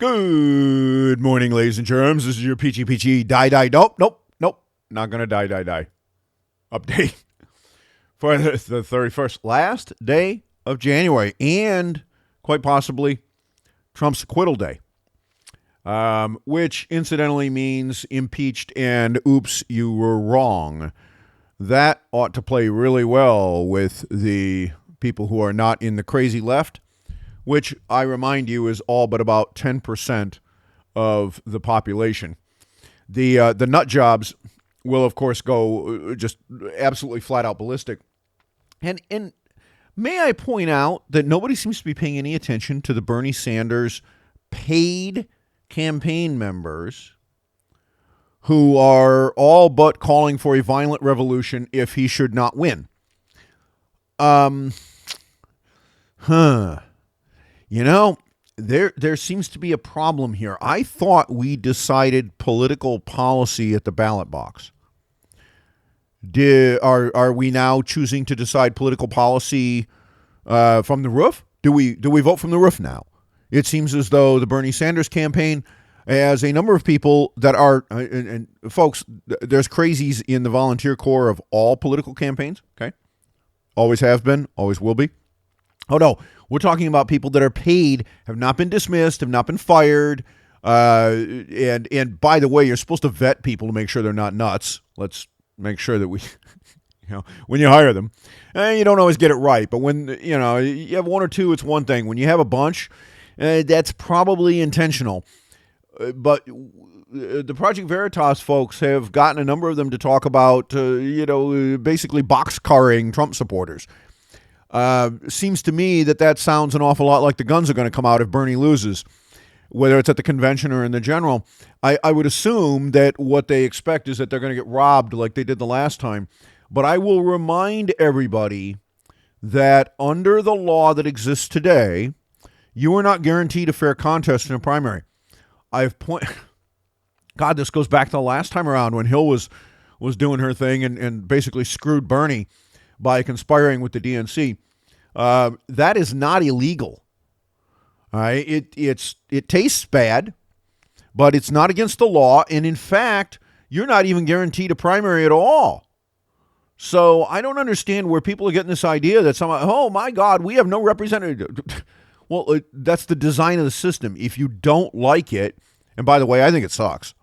Good morning, ladies and germs. This is your peachy die. Nope. Not gonna die. Update for the 31st, last day of January, and quite possibly Trump's acquittal day, which incidentally means impeached and oops, you were wrong. That ought to play really well with the people who are not in the crazy left, which I remind you is all but about 10% of the population. The nut jobs will, of course, go just absolutely flat out ballistic. And may I point out that nobody seems to be paying any attention to the Bernie Sanders paid campaign members who are all but calling for a violent revolution if he should not win. You know, there seems to be a problem here. I thought we decided political policy at the ballot box. Are we now choosing to decide political policy from the roof? Do we vote from the roof now? It seems as though the Bernie Sanders campaign has a number of people that are, and folks, there's crazies in the volunteer corps of all political campaigns, okay? Always have been, always will be. Oh, no. We're talking about people that are paid, have not been dismissed, have not been fired. And by the way, you're supposed to vet people to make sure they're not nuts. Let's make sure that we, when you hire them, you don't always get it right. But when, you have one or two, it's one thing. When you have a bunch, that's probably intentional. But the Project Veritas folks have gotten a number of them to talk about, basically boxcarring Trump supporters. Seems to me that sounds an awful lot like the guns are going to come out if Bernie loses, whether it's at the convention or in the general. I would assume that what they expect is that they're going to get robbed like they did the last time. But I will remind everybody that under the law that exists today, you are not guaranteed a fair contest in a primary. God, this goes back to the last time around when Hill was doing her thing and basically screwed Bernie by conspiring with the DNC. That is not illegal. All right, it tastes bad, but it's not against the law, and in fact, you're not even guaranteed a primary at all. So I don't understand where people are getting this idea that somehow, oh my God, we have no representative. Well, that's the design of the system. If you don't like it, and by the way, I think it sucks,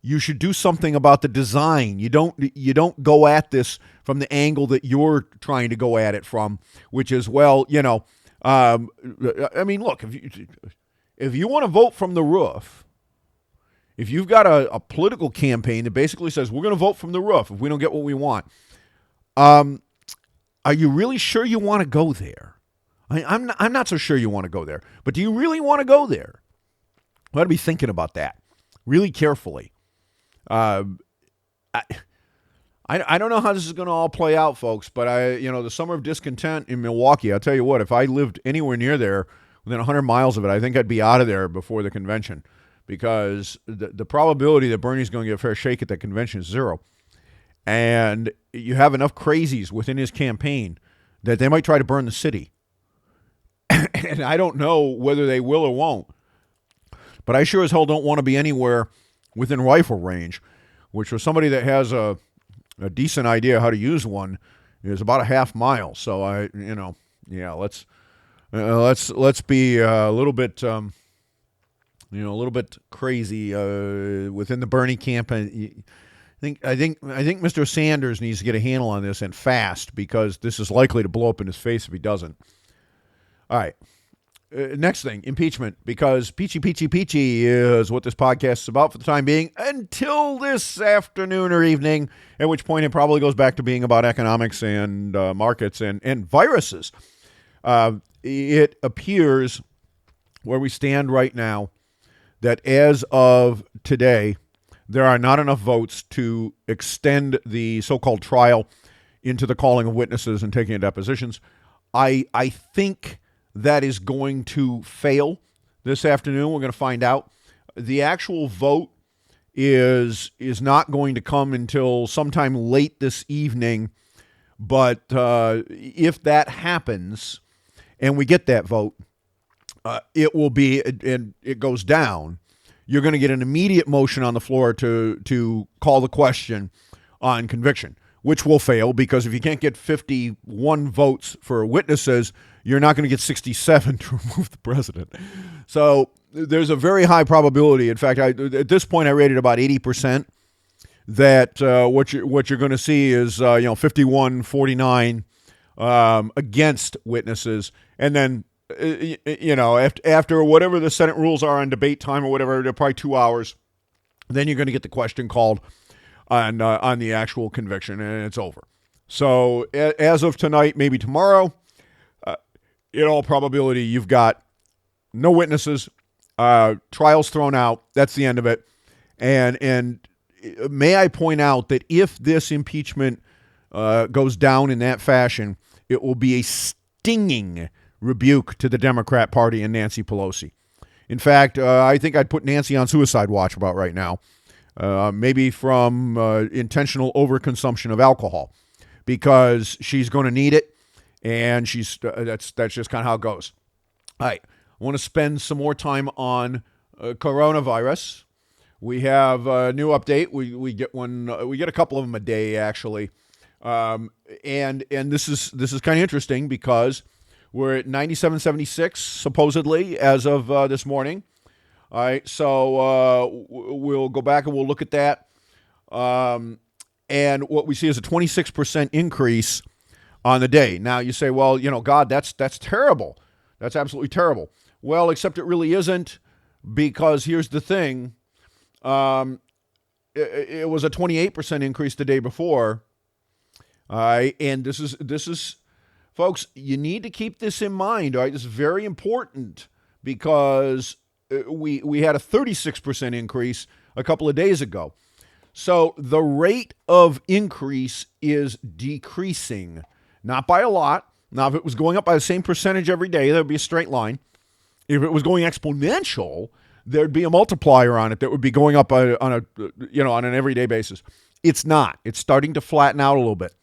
you should do something about the design. You don't go at this from the angle that you're trying to go at it from, which is, well, I mean, look, if you want to vote from the roof, if you've got a political campaign that basically says we're going to vote from the roof if we don't get what we want, are you really sure you want to go there? I'm not so sure you want to go there, but do you really want to go there? You ought to be thinking about that really carefully. I don't know how this is going to all play out, folks, but the summer of discontent in Milwaukee, I'll tell you what, if I lived anywhere near there, within 100 miles of it, I think I'd be out of there before the convention, because the probability that Bernie's going to get a fair shake at that convention is zero. And you have enough crazies within his campaign that they might try to burn the city. And I don't know whether they will or won't. But I sure as hell don't want to be anywhere within rifle range, which for somebody that has a decent idea how to use one is about a half mile. So let's be a little bit, a little bit crazy within the Bernie camp. I think Mr. Sanders needs to get a handle on this and fast, because this is likely to blow up in his face if he doesn't. All right. Next thing, impeachment, because peachy is what this podcast is about for the time being, until this afternoon or evening, at which point it probably goes back to being about economics and markets and viruses. It appears where we stand right now that as of today, there are not enough votes to extend the so-called trial into the calling of witnesses and taking of depositions. I think that is going to fail this afternoon. We're going to find out. The actual vote is not going to come until sometime late this evening. But if that happens and we get that vote, it will be, and it goes down, you're going to get an immediate motion on the floor to call the question on conviction, which will fail because if you can't get 51 votes for witnesses, you're not going to get 67 to remove the president. So there's a very high probability. In fact, at this point, I rated about 80% that what you're going to see is 51-49 against witnesses, and then after whatever the Senate rules are on debate time or whatever, they're probably 2 hours. Then you're going to get the question called on the actual conviction, and it's over. So as of tonight, maybe tomorrow, in all probability, you've got no witnesses, trials thrown out. That's the end of it. And may I point out that if this impeachment goes down in that fashion, it will be a stinging rebuke to the Democrat Party and Nancy Pelosi. In fact, I think I'd put Nancy on suicide watch about right now, maybe from intentional overconsumption of alcohol, because she's going to need it, and that's just kind of how it goes. All right, I want to spend some more time on coronavirus. We have a new update. We get one. We get a couple of them a day, actually, and this is kind of interesting because we're at 97.76 supposedly as of this morning. All right, so we'll go back and we'll look at that. And what we see is a 26% increase on the day. Now you say, well, God, that's terrible. That's absolutely terrible. Well, except it really isn't, because here's the thing. It was a 28% increase the day before. All right, and this is, folks, you need to keep this in mind. All right, this is very important because we had a 36% increase a couple of days ago. So the rate of increase is decreasing, not by a lot. Now, if it was going up by the same percentage every day, that would be a straight line. If it was going exponential, there'd be a multiplier on it that would be going up on an everyday basis. It's not. It's starting to flatten out a little bit.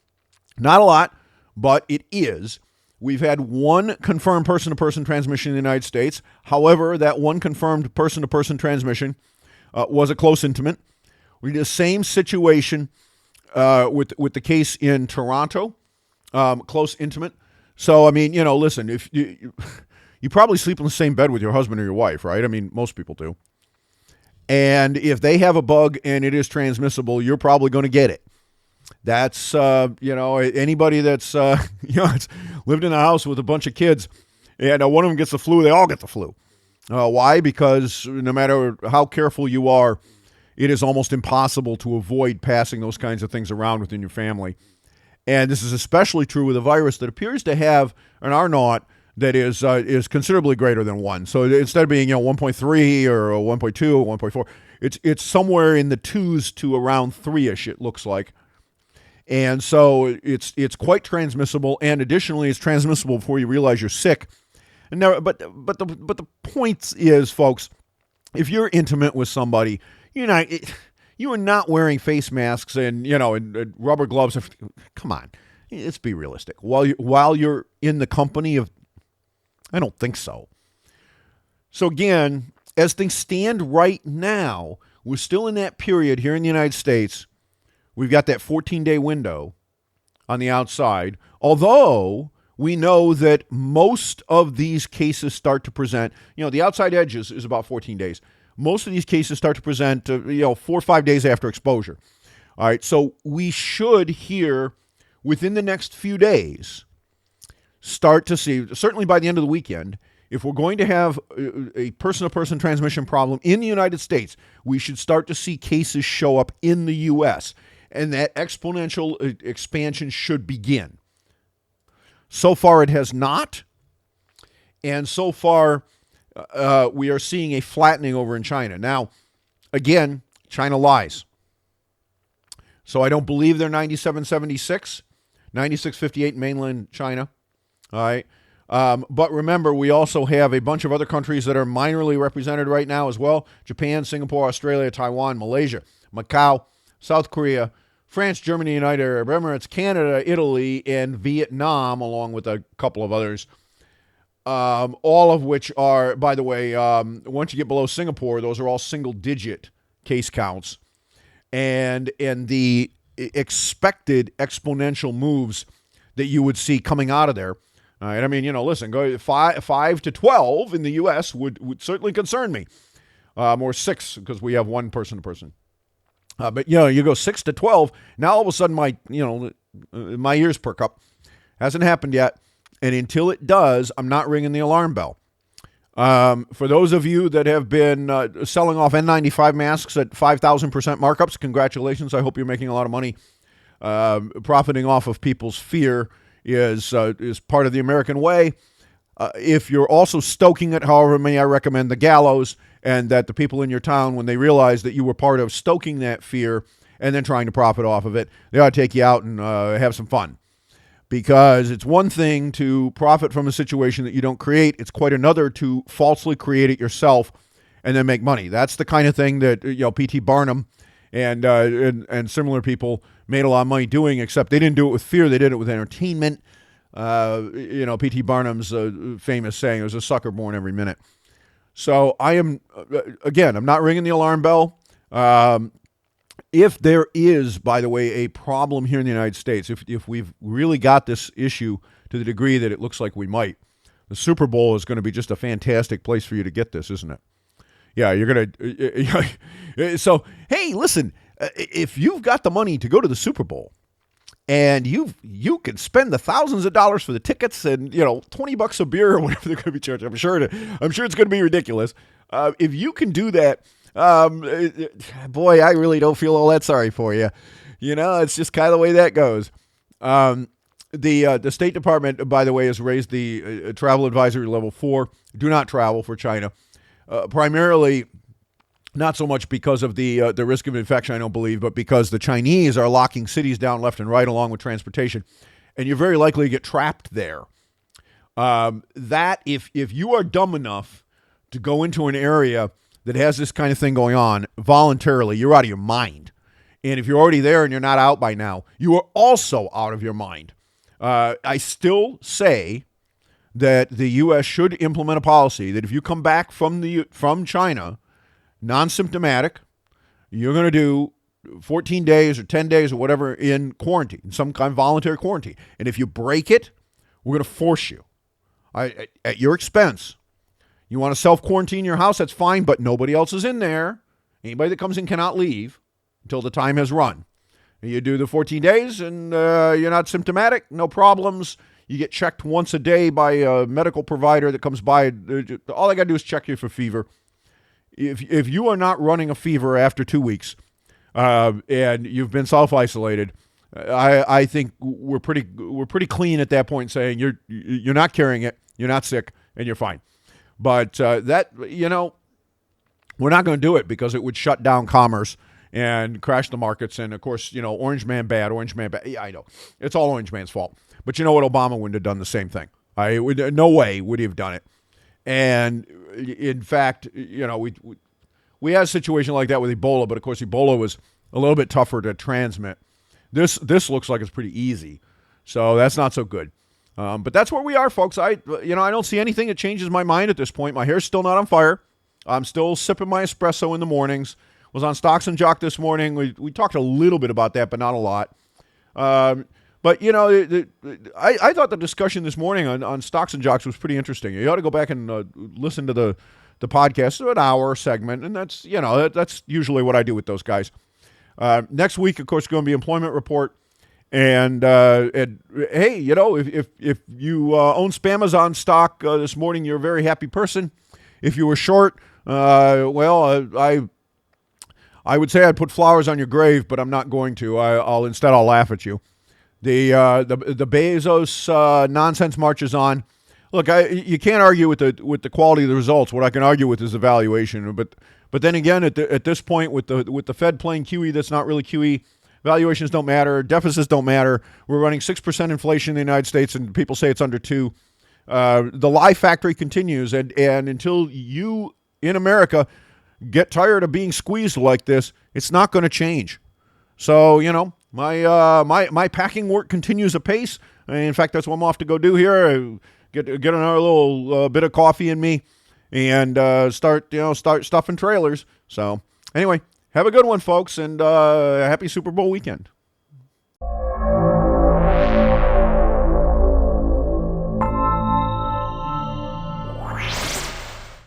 Not a lot, but it is. We've had one confirmed person-to-person transmission in the United States. However, that one confirmed person-to-person transmission was a close intimate. We did the same situation with the case in Toronto, close intimate. So, I mean, listen, if you probably sleep in the same bed with your husband or your wife, right? I mean, most people do. And if they have a bug and it is transmissible, you're probably going to get it. That's, anybody that's, it's lived in a house with a bunch of kids and one of them gets the flu, they all get the flu. Why? Because no matter how careful you are, it is almost impossible to avoid passing those kinds of things around within your family. And this is especially true with a virus that appears to have an R naught that is considerably greater than 1. So instead of being 1.3 or 1.2 or 1.4, it's somewhere in the 2s to around 3-ish, it looks like. And so it's quite transmissible, and additionally, it's transmissible before you realize you're sick. And now, but the point is, folks, if you're intimate with somebody, you are not wearing face masks and rubber gloves. Come on, let's be realistic. While you're in the company of, I don't think so. So again, as things stand right now, we're still in that period here in the United States. We've got that 14-day window on the outside, although we know that most of these cases start to present, the outside edge is about 14 days. Most of these cases start to present, 4 or 5 days after exposure. All right, so we should here, within the next few days, start to see, certainly by the end of the weekend, if we're going to have a person-to-person transmission problem in the United States, we should start to see cases show up in the U.S., and that exponential expansion should begin. So far, it has not. And so far, we are seeing a flattening over in China. Now, again, China lies. So I don't believe they're 97.76, 96.58 mainland China. All right. But remember, we also have a bunch of other countries that are minorly represented right now as well. Japan, Singapore, Australia, Taiwan, Malaysia, Macau, South Korea, France, Germany, United Arab Emirates, Canada, Italy, and Vietnam, along with a couple of others. all of which are, by the way, once you get below Singapore, those are all single-digit case counts. And the expected exponential moves that you would see coming out of there. All right, I mean, listen, go 5 to 12 in the U.S. would certainly concern me, or 6 because we have one person-to-person. But you go 6 to 12. Now all of a sudden, my ears perk up. Hasn't happened yet, and until it does, I'm not ringing the alarm bell. For those of you that have been selling off N95 masks at 5,000% markups, congratulations. I hope you're making a lot of money. Profiting off of people's fear is part of the American way. If you're also stoking it, however, may I recommend the gallows, and that the people in your town, when they realize that you were part of stoking that fear and then trying to profit off of it, they ought to take you out and have some fun. Because it's one thing to profit from a situation that you don't create. It's quite another to falsely create it yourself and then make money. That's the kind of thing that P.T. Barnum and similar people made a lot of money doing, except they didn't do it with fear. They did it with entertainment. P.T. Barnum's famous saying, "There's a sucker born every minute." So I am, again, I'm not ringing the alarm bell. If there is, by the way, a problem here in the United States, if we've really got this issue to the degree that it looks like we might, the Super Bowl is going to be just a fantastic place for you to get this, isn't it? Yeah, you're going to. So, hey, listen, if you've got the money to go to the Super Bowl and you can spend the thousands of dollars for the tickets and, $20 a beer or whatever they're going to be charging, I'm sure it's going to be ridiculous. If you can do that, boy, I really don't feel all that sorry for you. It's just kind of the way that goes. The State Department, by the way, has raised the travel advisory level 4. Do not travel for China. Primarily, not so much because of the risk of infection, I don't believe, but because the Chinese are locking cities down left and right along with transportation, and you're very likely to get trapped there. That if you are dumb enough to go into an area that has this kind of thing going on voluntarily, you're out of your mind. And if you're already there and you're not out by now, you are also out of your mind. I still say that the U.S. should implement a policy that if you come back from China non-symptomatic, you're going to do 14 days or 10 days or whatever in quarantine, some kind of voluntary quarantine. And if you break it, we're going to force you at your expense. You want to self-quarantine your house, that's fine, but nobody else is in there. Anybody that comes in cannot leave until the time has run. You do the 14 days and you're not symptomatic, no problems. You get checked once a day by a medical provider that comes by. All they got to do is check you for fever. If you are not running a fever after 2 weeks and you've been self-isolated, I think we're pretty clean at that point, saying you're not carrying it, you're not sick, and you're fine. But we're not going to do it because it would shut down commerce and crash the markets. And, of course, orange man bad. Yeah, I know. It's all orange man's fault. But you know what? Obama wouldn't have done the same thing. No way would he have done it. And, in fact, we had a situation like that with Ebola, but, of course, Ebola was a little bit tougher to transmit. This looks like it's pretty easy. So that's not so good. But that's where we are, folks. I don't see anything that changes my mind at this point. My hair's still not on fire. I'm still sipping my espresso in the mornings. Was on Stocks and Jock this morning. We talked a little bit about that, but not a lot. But I thought the discussion this morning on Stocks and Jocks was pretty interesting. You ought to go back and listen to the podcast, an hour segment, and that's usually what I do with those guys. Next week, of course, is going to be employment report. And hey, if you own Spamazon stock this morning, you're a very happy person. If you were short, I would say I'd put flowers on your grave, but I'm not going to. I'll laugh at you. The Bezos nonsense marches on. Look, you can't argue with the quality of the results. What I can argue with is the valuation. But then again, at this point, with the Fed playing QE, that's not really QE. Valuations don't matter. Deficits don't matter. We're running 6% inflation in the United States, and people say it's under 2%. The lie factory continues, and until you in America get tired of being squeezed like this, it's not going to change. So my packing work continues apace. In fact, that's what I'm off to go do here. get another little bit of coffee in me, and start stuffing trailers. So anyway, have a good one, folks, and happy Super Bowl weekend.